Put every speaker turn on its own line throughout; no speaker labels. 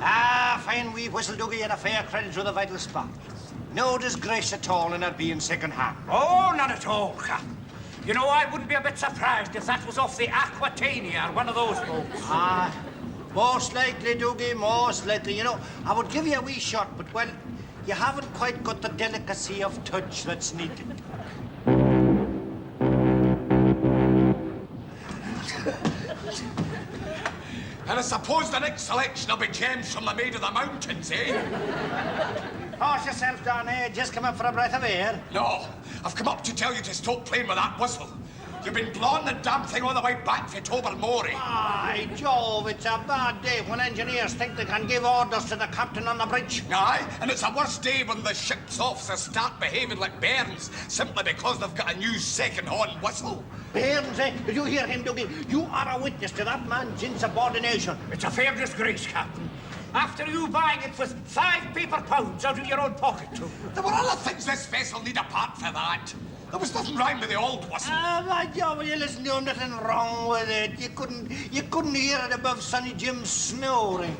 Ah, fine wee whistle, Dougie, and a fair credit to the vital spark. No disgrace at all in her being second hand.
Oh, not at all, Captain. You know, I wouldn't be a bit surprised if that was off the Aquatania or one of those boats.
Ah, most likely, Dougie, most likely. You know, I would give you a wee shot, but, well, you haven't quite got the delicacy of touch that's needed.
And I suppose the next selection will be gems from the Maid of the Mountains, eh?
Horse yourself down here. Just come up for a breath of air.
No, I've come up to tell you to stop playing with that whistle. You've been blowing the damn thing all the way back for Tobermory.
Aye, Jove, it's a bad day when engineers think they can give orders to the captain on the bridge.
Aye, and it's a worse day when the ship's officers start behaving like bairns simply because they've got a new second-hand whistle.
Bairns, eh? Did you hear him, Dougie? You are a witness to that man's insubordination.
It's a fair disgrace, Captain. After you buying it with 5 paper pounds out of your own pocket, too.
There were other things this vessel need apart for that. There was nothing wrong with the old whistle.
Ah, my job, will you listen to him? Nothing wrong with it. You couldn't hear it above Sonny Jim's snoring.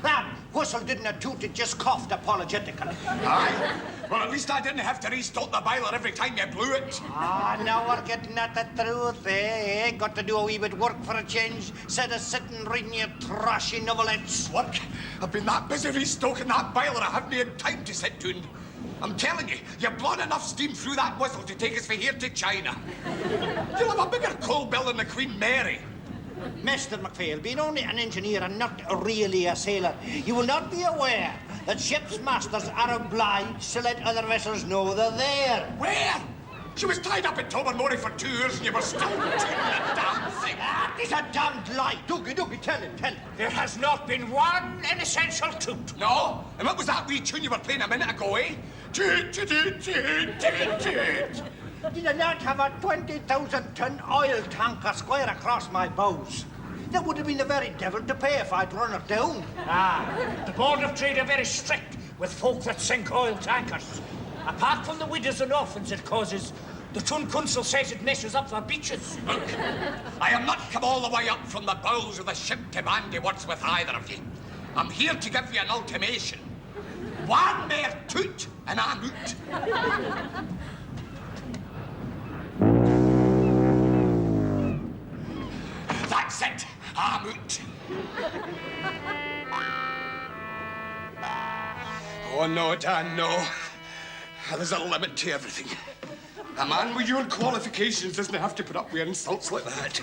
That whistle didn't a toot, it just coughed apologetically.
Aye? Well, at least I didn't have to restart the boiler every time you blew it.
Ah, now we're getting at the truth, eh? Got to do a wee bit work for a change, instead of sitting reading your trashy novelettes.
Work? I've been that busy restoking that boiler, I haven't had time to sit down. I'm telling you, you've blown enough steam through that whistle to take us from here to China. You'll have a bigger coal bill than the Queen Mary.
Mr. McPhail, being only an engineer and not really a sailor, you will not be aware that ship's masters are obliged to let other vessels know they're there.
Where? She was tied up in Tobermory for 2 years and you were still tuning the damn thing.
That is a damned lie. Dougie, tell him.
There has not been one inessential toot.
No? And what was that wee tune you were playing a minute ago, eh? Toot, toot, toot, toot, toot, toot.
Did I not have a 20,000-ton oil tanker square across my bows? That would have been the very devil to pay if I'd run it down.
Ah, the Board of Trade are very strict with folk that sink oil tankers. Apart from the widows and orphans it causes, the Tun Council says it messes up their beaches.
Look, I am not come all the way up from the bowels of the ship to bandy words with either of you. I'm here to give you an ultimatum. One more toot and I'm out. That's it. I'm out. Oh, no, Dan, no. There's a limit to everything. A man with your qualifications doesn't have to put up with insults like that.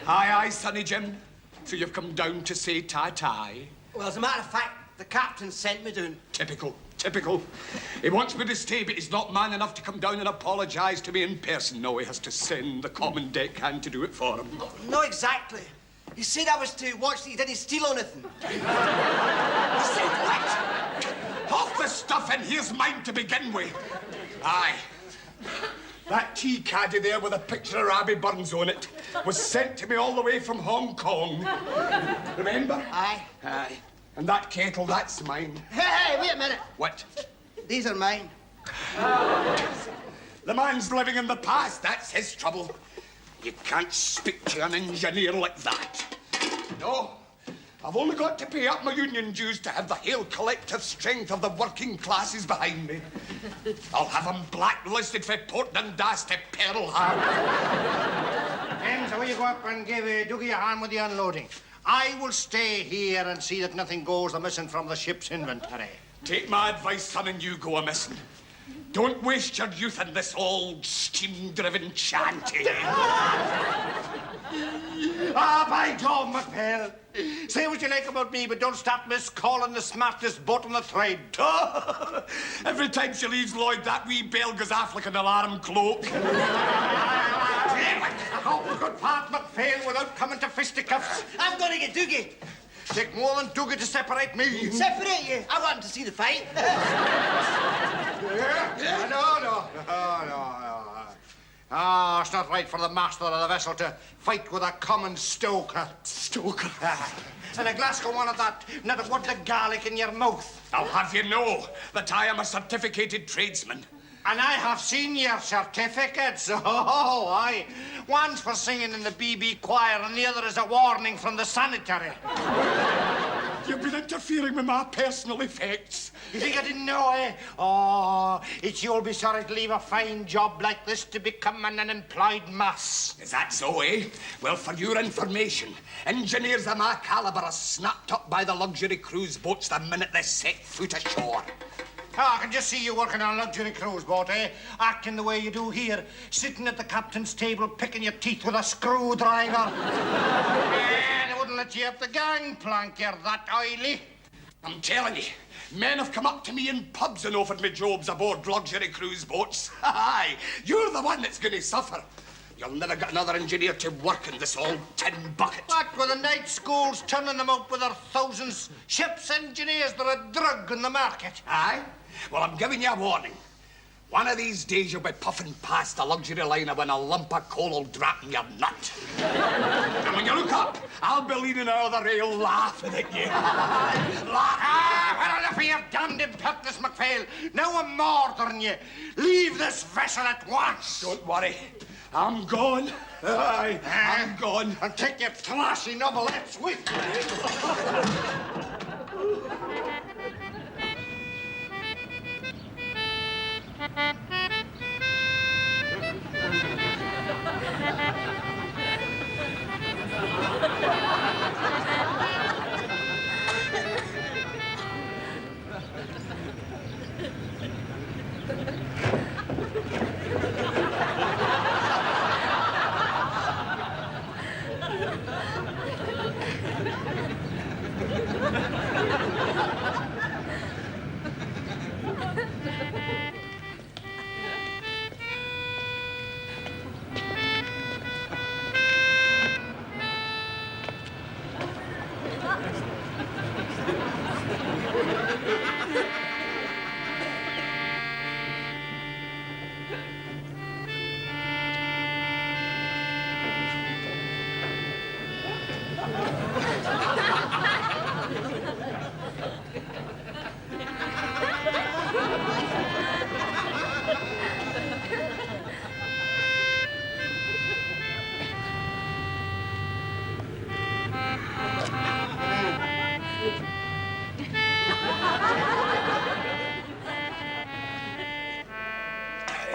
Aye, Sonny Jim. So you've come down to say ta-ta.
Well, as a matter of fact, the captain sent me down.
Typical. He wants me to stay, but he's not man enough to come down and apologise to me in person. No, he has to send the common deckhand to do it for him.
Not exactly. He said I was to watch that he didn't steal anything.
He said what? Half the stuff in here's mine to begin with. Aye. That tea caddy there with a picture of Rabbie Burns on it was sent to me all the way from Hong Kong. Remember?
Aye.
Aye. And that kettle, that's mine.
Hey, wait a minute.
What?
These are mine.
The man's living in the past, that's his trouble. You can't speak to an engineer like that. No, I've only got to pay up my union dues to have the whole collective strength of the working classes behind me. I'll have them blacklisted for Portland Das to Pearl Harbor.
James, away you go up and give Dougie a hand with the unloading. I will stay here and see that nothing goes a-missing from the ship's inventory.
Take my advice, son, and you go a-missing. Don't waste your youth in this old steam-driven shanty.
Ah, by Jove, McPhail. Say what you like about me, but don't stop miscalling the smartest boat on the trade.
Every time she leaves Lloyd, that wee bell goes off like an alarm clock.
How good part, McPhail, without coming to fisticuffs.
I'm going to get Dougie.
Take more than Dougie to separate me.
Separate you? I want him to see the fight.
Yeah? No. Ah, it's not right for the master of the vessel to fight with a common stoker.
Stoker?
And a Glasgow one of that, not to put the garlic in your mouth.
I'll have you know that I am a certificated tradesman.
And I have seen your certificates. Oh, aye. One's for singing in the BB choir and the other is a warning from the sanitary.
You've been interfering with my personal effects.
You think I didn't know, eh? Oh, you'll be sorry to leave a fine job like this to become an unemployed mass.
Is that so, eh? Well, for your information, engineers of my caliber are snapped up by the luxury cruise boats the minute they set foot ashore.
Oh, I can just see you working on a luxury cruise boat, eh? Acting the way you do here, sitting at the captain's table, picking your teeth with a screwdriver. And they wouldn't let you up the gangplank, you're that oily.
I'm telling you, men have come up to me in pubs and offered me jobs aboard luxury cruise boats. Aye, you're the one that's going to suffer. You'll never get another engineer to work in this old tin bucket.
What, with the night schools turning them out with their thousands? Ships engineers, they're a drug in the market.
Aye? Well, I'm giving you a warning. One of these days you'll be puffing past a luxury liner when a lump of coal will drop in your nut. And when you look up, I'll be leaning out of the rail laughing at you.
Well, enough of your damned impertinence, MacPhail. Now I'm murdering you. Leave this vessel at once.
Don't worry. I'm gone. Aye, I'm gone.
And take your trashy novelettes with you.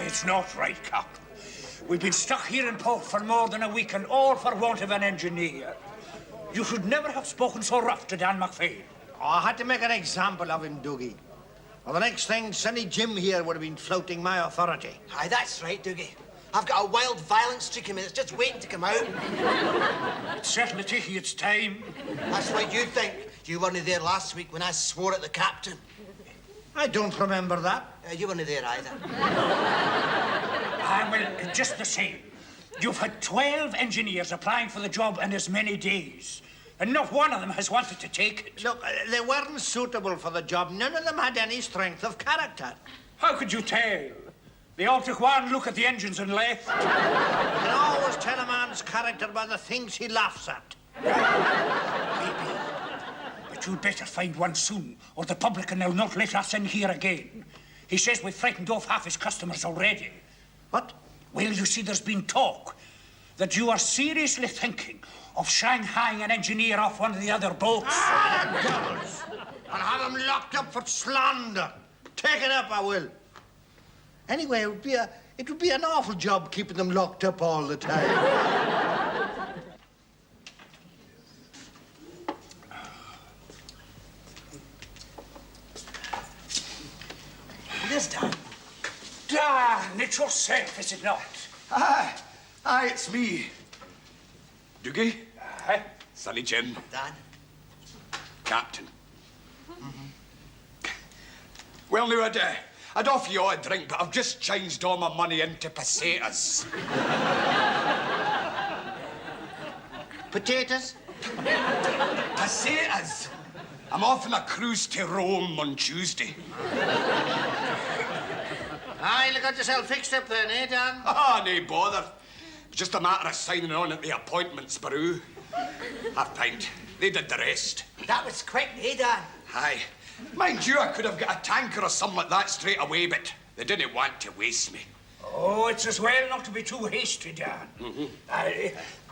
It's not right, Cap. We've been stuck here in port for more than a week, and all for want of an engineer. You should never have spoken so rough to Dan MacPhail.
Oh, I had to make an example of him, Doogie. Well, the next thing, Sonny Jim here would have been flouting my authority.
Aye, that's right, Doogie. I've got a wild, violent streak in me that's just waiting to come out.
It's certainly taking its time.
That's what you think. You weren't there last week when I swore at the captain.
I don't remember that.
You weren't there either.
Well, just the same. You've had 12 engineers applying for the job in as many days, and not one of them has wanted to take it.
Look, they weren't suitable for the job. None of them had any strength of character.
How could you tell? They all took one look at the engines and left.
You can always tell a man's character by the things he laughs at.
Maybe. But you'd better find one soon, or the publican will not let us in here again. He says we've frightened off half his customers already.
What?
Well, you see, there's been talk that you are seriously thinking of shanghaiing an engineer off one of the other boats.
Ah, the devils! I'll have him locked up for slander. Take it up, I will. Anyway, it would be an awful job keeping them locked up all the time.
It is, Dan.
Dan, it's yourself, is it not?
Aye, it's me. Doogie?
Aye.
Sonny Jim.
Dan.
Captain. Well, now, I'd offer you a drink, but I've just changed all my money into pesetas.
Potatoes?
Pesetas? I'm off on a cruise to Rome on Tuesday.
Aye, you got yourself fixed up then, eh, Dan?
Ah, no bother. It's just a matter of signing on at the appointments bureau. Half pint. They did the rest.
That was quick, eh, Dan?
Aye. Mind you, I could have got a tanker or something like that straight away, but They didn't want to waste me.
Oh, it's as well not to be too hasty, Dan.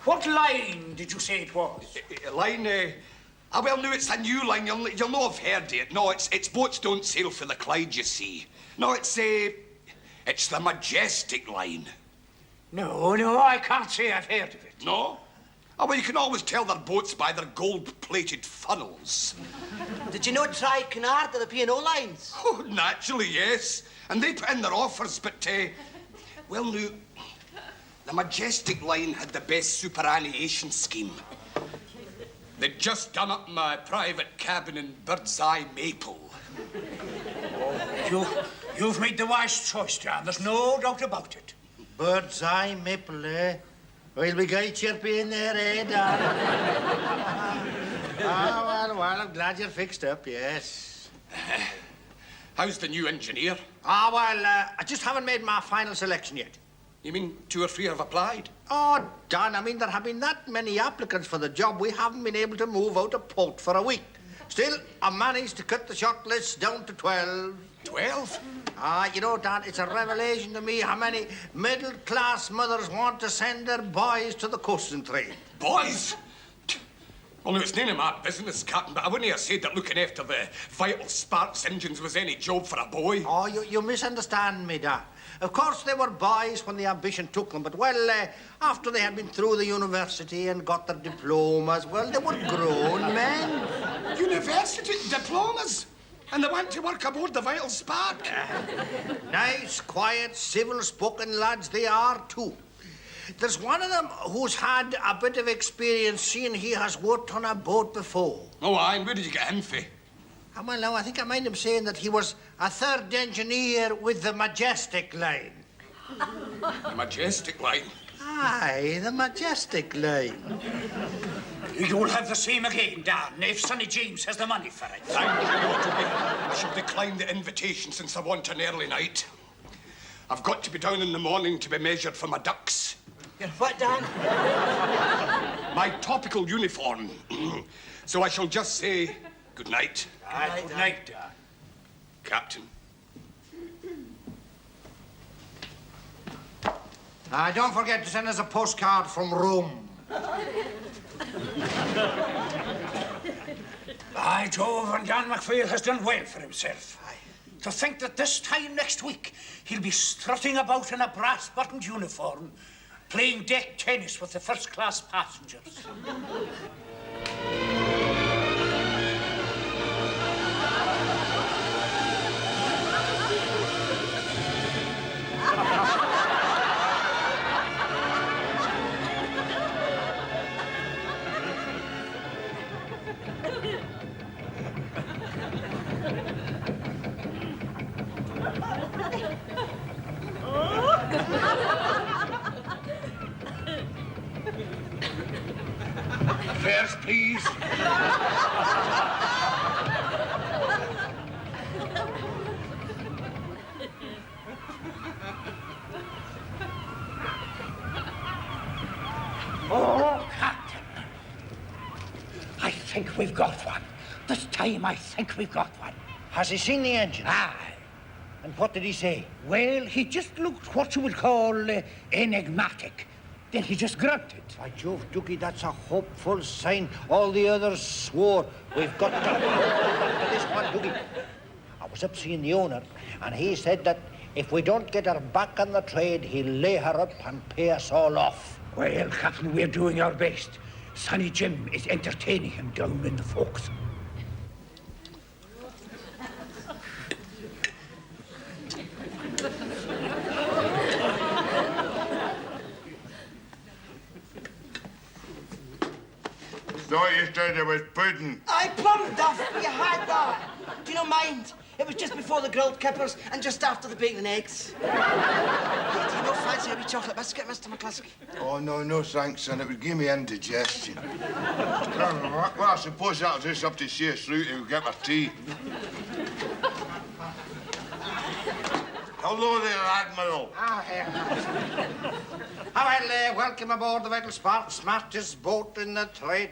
What line did you say it was?
Line, well, no, it's a new line. You'll know I've heard it. No, it's boats don't sail for the Clyde, you see. No, it's the Majestic line.
No, I can't say I've heard of it.
No? Oh, well, you can always tell their boats by their gold-plated funnels.
Did you not try Cunard or the P&O lines?
Oh, naturally, yes. And they put in their offers, but, well, no, the Majestic line had the best superannuation scheme. They'd just done up my private cabin in Bird's Eye Maple.
You've made the wise choice, Dan. There's no doubt about it.
Bird's Eye Maple, eh? Well, we got chirpy in there, eh, Dan? Well, I'm glad you're fixed up, yes.
How's the new engineer?
I just haven't made my final selection yet.
You mean 2 or 3 have applied?
Oh, Dan, I mean, there have been that many applicants for the job, we haven't been able to move out of port for a week. Still, I managed to cut the short list down to 12.
12?
You know, Dan, it's a revelation to me how many middle-class mothers want to send their boys to the coasting trade.
Boys? Well, no, it's none of my business, Captain, but I wouldn't have said that looking after the vital sparks engines was any job for a boy.
Oh, you misunderstand me, Dan. Of course, they were boys when the ambition took them, but, well, after they had been through the university and got their diplomas, well, they were grown men.
University diplomas? And they want to work aboard the Vital Spark?
Nice, quiet, civil-spoken lads they are, too. There's one of them who's had a bit of experience, seeing he has worked on a boat before.
Oh, aye, and where did you get him for?
Well, now, I think I mind him saying that he was a third engineer with the Majestic line.
The Majestic line?
Aye, the Majestic line.
You'll have the same again, Dan, if Sonny James has the money for it.
Thank you, I shall decline the invitation since I want an early night. I've got to be down in the morning to be measured for my ducks.
Your what, Dan?
My topical uniform. So I shall just say good night.
Good night, Dan.
Captain.
Don't forget to send us a postcard from Rome.
By Jove, and Dan MacPhail has done well for himself. To think that this time next week he'll be strutting about in a brass-buttoned uniform, playing deck tennis with the first-class passengers.
Fares, please.
Oh, Captain. I think we've got one. This time I think we've got one.
Has he seen the engine?
Aye.
And what did he say?
Well, he just looked what you would call enigmatic. Then he just grunted.
By Jove, Dookie, that's a hopeful sign. All the others swore. We've got to this one, Dookie. I was up seeing the owner, and he said that if we don't get her back on the trade, he'll lay her up and pay us all off.
Well, Captain, we're doing our best. Sonny Jim is entertaining him down in the forecastle.
Thought you said there was pudding.
I plumb duff. You had that. Do you not mind? It was just before the grilled kippers and just after the bacon and eggs. Do you not fancy a wee chocolate biscuit, Mr. McCluskey?
Oh, no, thanks, son. It would give me indigestion. Well, I suppose that'll just have to see us through to get my tea. Hello there, Admiral.
Welcome aboard the Vital Spark, smartest boat in the trade.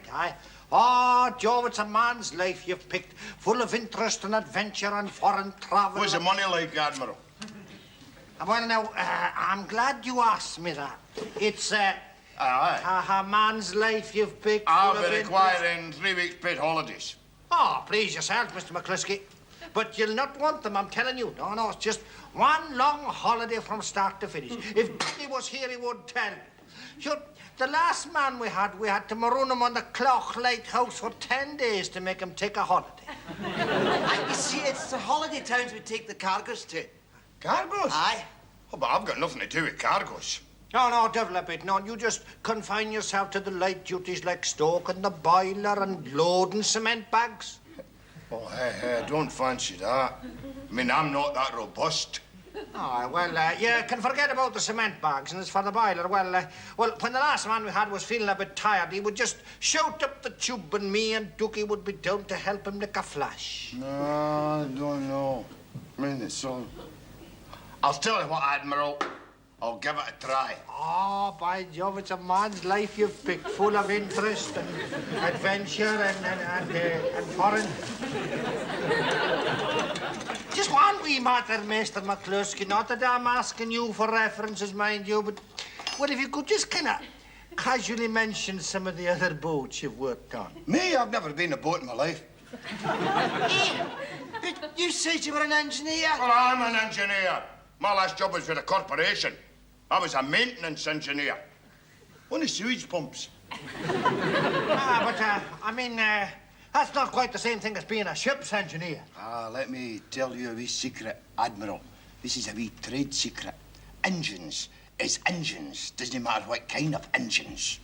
Oh, Jove, it's a man's life you've picked, full of interest and adventure and foreign travel.
What's the money like, Admiral?
Well, now, I'm glad you asked me that. It's,
Aye.
a man's life you've picked.
I'll
full of
be
interest.
requiring 3 weeks paid holidays.
Oh, please yourself, Mr. McCluskey. But you'll not want them, I'm telling you. No, it's just one long holiday from start to finish. If he was here, he would tell. Sure, the last man we had to maroon him on the Clough Lighthouse for 10 days to make him take a holiday.
You see, it's the holiday towns we take the cargoes to.
Cargoes?
Aye.
Oh, but I've got nothing to do with cargoes.
No, develop it. No, you just confine yourself to the light duties like stoking the boiler and loading cement bags.
Oh, hey, I don't fancy that. I mean, I'm not that robust.
Oh, well, you can forget about the cement bags, and as for the boiler, well, when the last man we had was feeling a bit tired, he would just shout up the tube and me and Dookie would be down to help him like a flash.
No, I don't know. I mean, it's all... I'll tell you what, Admiral. I'll give it a try.
Oh, by Jove, it's a man's life you've picked, full of interest and adventure and foreign. Just one wee matter, Mr. McCluskey. Not that I'm asking you for references, mind you, but, well, if you could just kind of casually mention some of the other boats you've worked on.
Me? I've never been a boat in my life.
You said you were an engineer.
Well, I'm an engineer. My last job was with a corporation. I was a maintenance engineer. On the sewage pumps.
I mean, that's not quite the same thing as being a ship's engineer.
Let me tell you a wee secret, Admiral. This is a wee trade secret. Engines is engines. Doesn't matter what kind of engines.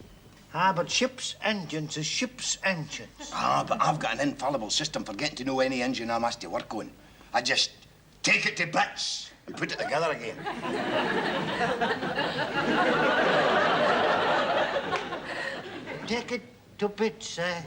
But ship's engines is ship's engines.
But I've got an infallible system for getting to know any engine I'm asked to work on. I just take it to bits and put it together again.
Take it to bits, eh?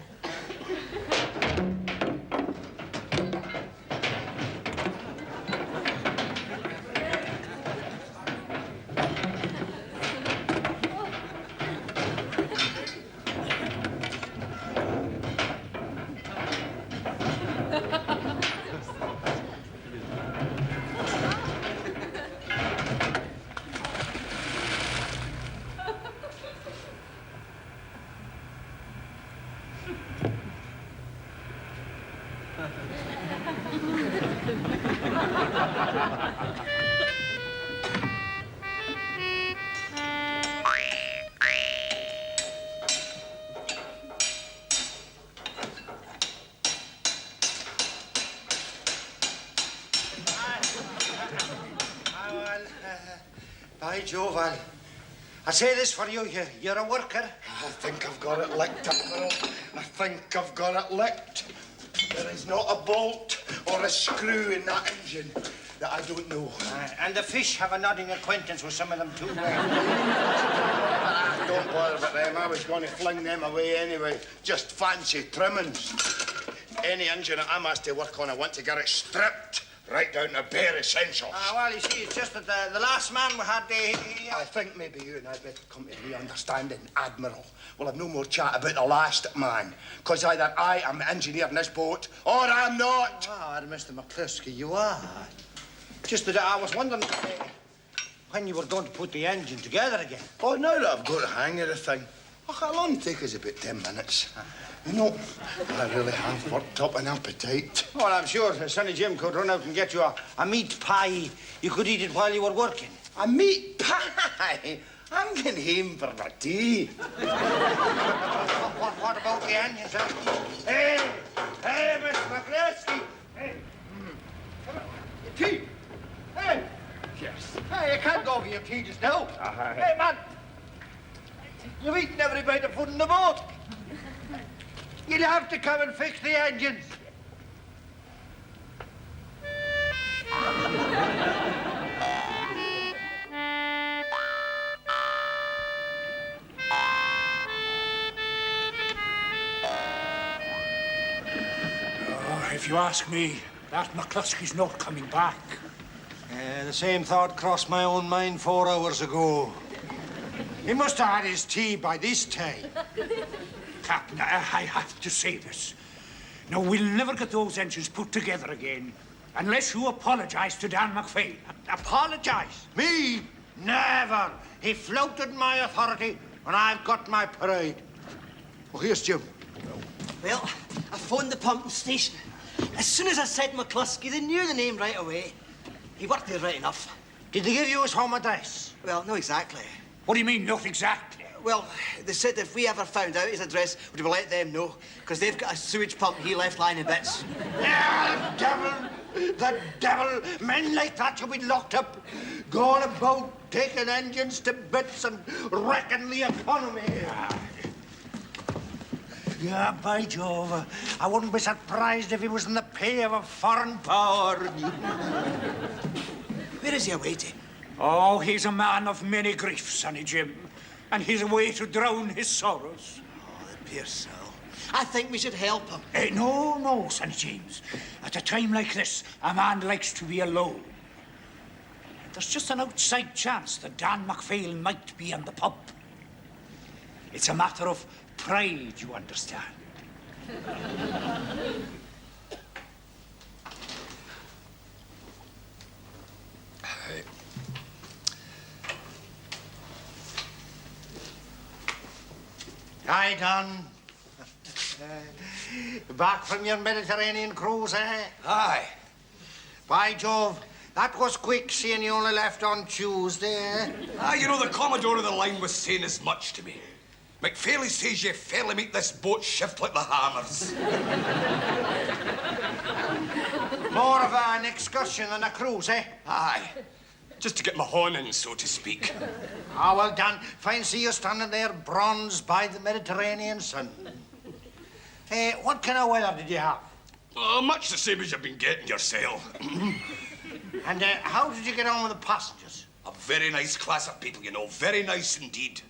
By Jove, I say this for you, you're a worker.
I think I've got it licked, Admiral. I think I've got it licked. There is not a bolt or a screw in that engine that I don't know.
And the fish have a nodding acquaintance with some of them too.
Don't bother about them. I was going to fling them away anyway. Just fancy trimmings. Any engine that I'm asked to work on, I want to get it stripped right down to bare essentials.
Well, you see, it's just that the last man we had,
I think maybe you and I better come to a understanding, Admiral. We'll have no more chat about the last man, because either I am the engineer in this boat, or I'm not.
Mr. McCluskey, you are. Just that I was wondering when you were going to put the engine together again.
Oh, now that I've got the hang of the thing, it'll only take us about 10 minutes. You know, I really have worked up an appetite.
Well, I'm sure Sonny Jim could run out and get you a meat pie. You could eat it while you were working.
A meat pie? I'm getting home for my tea.
What about the engine, sir? Hey, Mr. McCluskey. Hey. Your tea. Hey.
Yes.
Hey, you can't go for your tea just now. Hey, man. You've eaten every bite of food in the boat. You'll have to come and fix the engines.
If you ask me, that McCluskey's not coming back.
The same thought crossed my own mind 4 hours ago. He must have had his tea by this time.
Captain, I have to say this. Now, we'll never get those engines put together again Unless you apologise to Dan McPhail.
Apologise? Me? Never. He flouted my authority, and I've got my pride. Oh, here's Jim.
Well, I phoned the pumping station. As soon as I said McCluskey, they knew the name right away. He worked there right enough.
Did they give you his home address?
Well, no, exactly.
What do you mean, not exactly?
Well, they said if we ever found out his address, we'd let them know, because they've got a sewage pump he left lying in bits.
Yeah, the devil! The devil! Men like that should be locked up. Going about taking engines to bits and wrecking the economy. Yeah, by Jove, I wouldn't be surprised if he was in the pay of a foreign power.
Where is he away to?
Oh, he's a man of many griefs, Sonny Jim. And he's away to drown his sorrows.
Oh, the poor soul. I think we should help him.
No, Sonny James. At a time like this, a man likes to be alone. There's just an outside chance that Dan McPhail might be in the pub. It's a matter of pride, you understand.
Hi, Don. Back from your Mediterranean cruise, eh?
Aye.
By Jove, that was quick, seeing you only left on Tuesday, eh?
You know, the Commodore of the line was saying as much to me. McPhail says you fairly make this boat shift like the hammers.
More of an excursion than a cruise, eh?
Aye. Just to get my horn in, so to speak.
Ah, well done. Fine see you standing there, bronzed by the Mediterranean sun. What kind of weather did you have?
Much the same as you've been getting yourself.
And how did you get on with the passengers?
A very nice class of people, you know. Very nice indeed.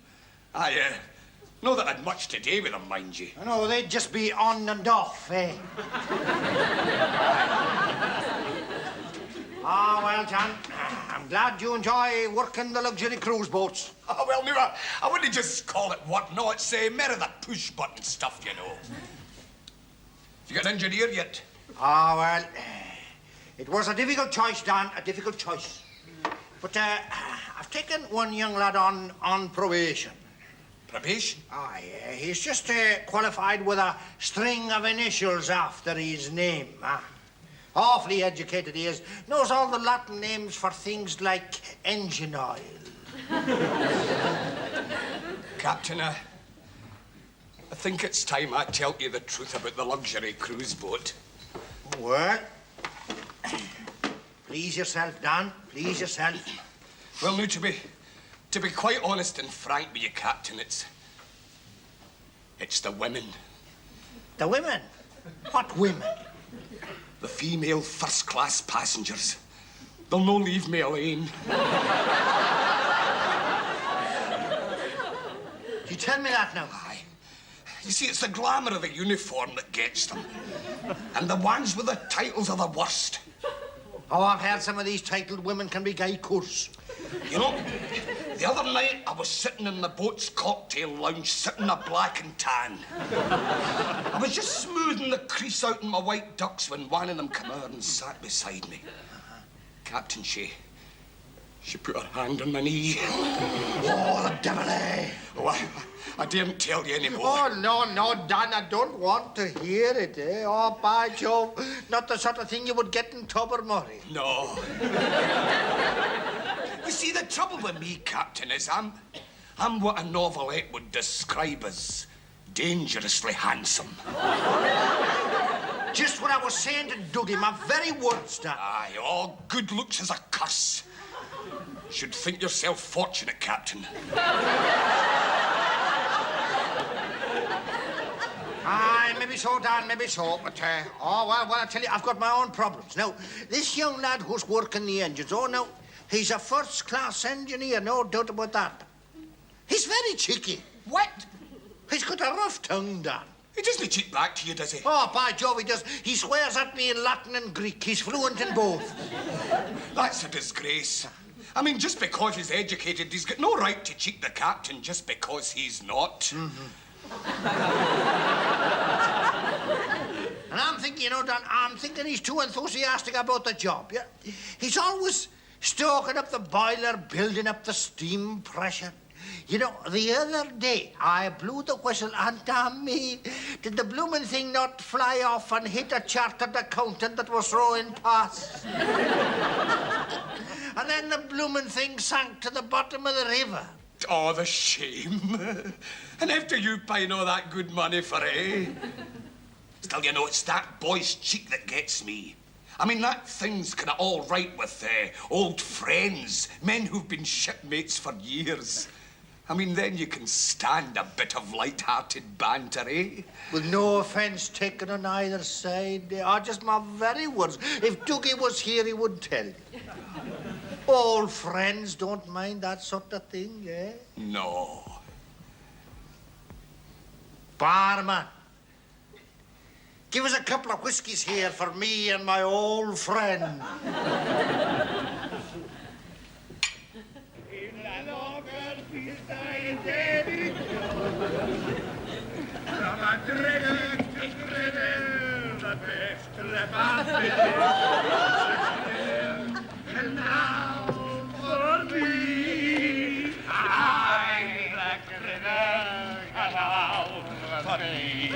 Know that I'd much to do with them, mind you.
I know, they'd just be on and off, eh? Ah, well, John, I'm glad you enjoy working the luxury cruise boats.
Oh, well, no, I wouldn't just call it work. No, it's more of the push-button stuff, you know. Have you got an engineer yet?
Ah, well, it was a difficult choice, Dan, a difficult choice. But I've taken one young lad on probation.
Probation?
Aye, he's just qualified with a string of initials after his name. Awfully educated he is. Knows all the Latin names for things like engine oil.
Captain, I think it's time I tell you the truth about the luxury cruise boat.
Well, please yourself, Dan. Please yourself.
Well, now, to be quite honest and frank with you, Captain, it's the women.
The women? What women?
The female first-class passengers. They'll no leave me alone.
You tell me that now?
Aye. You see, it's the glamour of the uniform that gets them. And the ones with the titles are the worst.
Oh, I've heard some of these titled women can be gay curs.
You know, the other night I was sitting in the boat's cocktail lounge, sitting a black and tan. I was just smoothing the crease out in my white ducks when one of them came over and sat beside me. Captain, she put her hand on my knee.
Oh, the devil, eh?
Oh, I daren't tell you anymore.
Oh, no, Dan, I don't want to hear it, eh? Oh, by Jove, not the sort of thing you would get in Tobermory.
No. You see, the trouble with me, Captain, is I'm what a novelette would describe as dangerously handsome.
Just what I was saying to Dougie, my very words, Dan.
Aye, all good looks is a curse. Should think yourself fortunate, Captain.
Aye, maybe so, Dan, maybe so, but, well, I tell you, I've got my own problems. Now, this young lad who's working the engines, now, he's a first-class engineer, no doubt about that. He's very cheeky.
What?
He's got a rough tongue, Dan.
He doesn't cheat back to you, does he?
Oh, by Jove, he does. He swears at me in Latin and Greek. He's fluent in both.
That's a disgrace. I mean, just because he's educated, he's got no right to cheat the captain just because he's not.
Mm-hmm. And I'm thinking, you know, Don, I'm thinking he's too enthusiastic about the job. Yeah? He's always stoking up the boiler, building up the steam pressure. You know, the other day, I blew the whistle, and damn me, did the blooming thing not fly off and hit a chartered accountant that was rowing past? And then the blooming thing sank to the bottom of the river.
Oh, the shame. And after you paying all that good money for it, eh? Still, you know, it's that boy's cheek that gets me. I mean, that thing's kind of all right with old friends, men who've been shipmates for years. I mean, then you can stand a bit of light-hearted banter, eh?
With no offence taken on either side. Are just my very words. If Dougie was here, he would tell you. Old friends don't mind that sort of thing, eh?
No.
Barman, give us a couple of whiskies here for me and my old friend.
And now for me, I'm the critter, and now for me.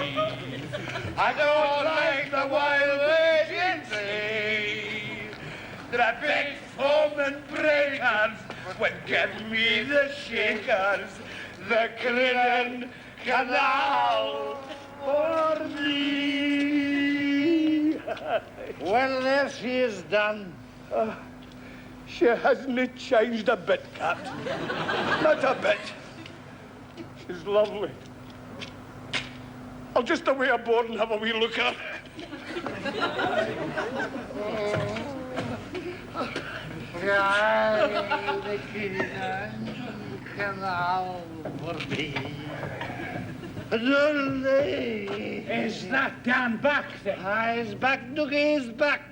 I don't like the wild waging sea. The big foaming breakers would give me the shakers. The critter canal for me.
Well, there she is done.
She hasn't changed a bit, Captain. Not a bit. She's lovely. I'll just away aboard and have a wee look at her.
Is that Dan back then?
He's back, Dougie, he's back.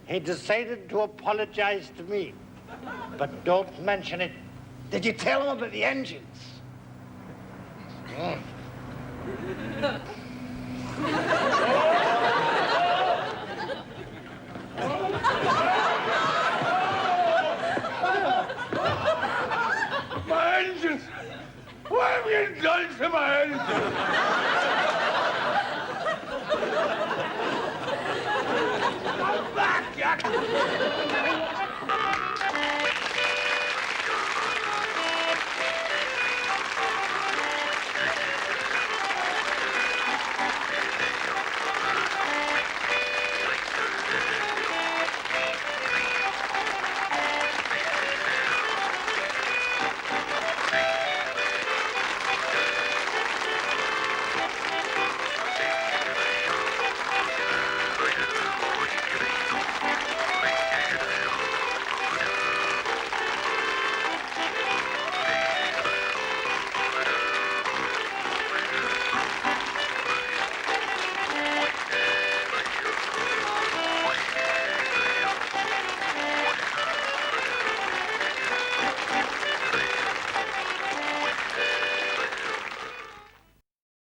He decided to apologize to me. But don't mention it.
Did you tell him about the engines?
My engines! What have you done to my engines?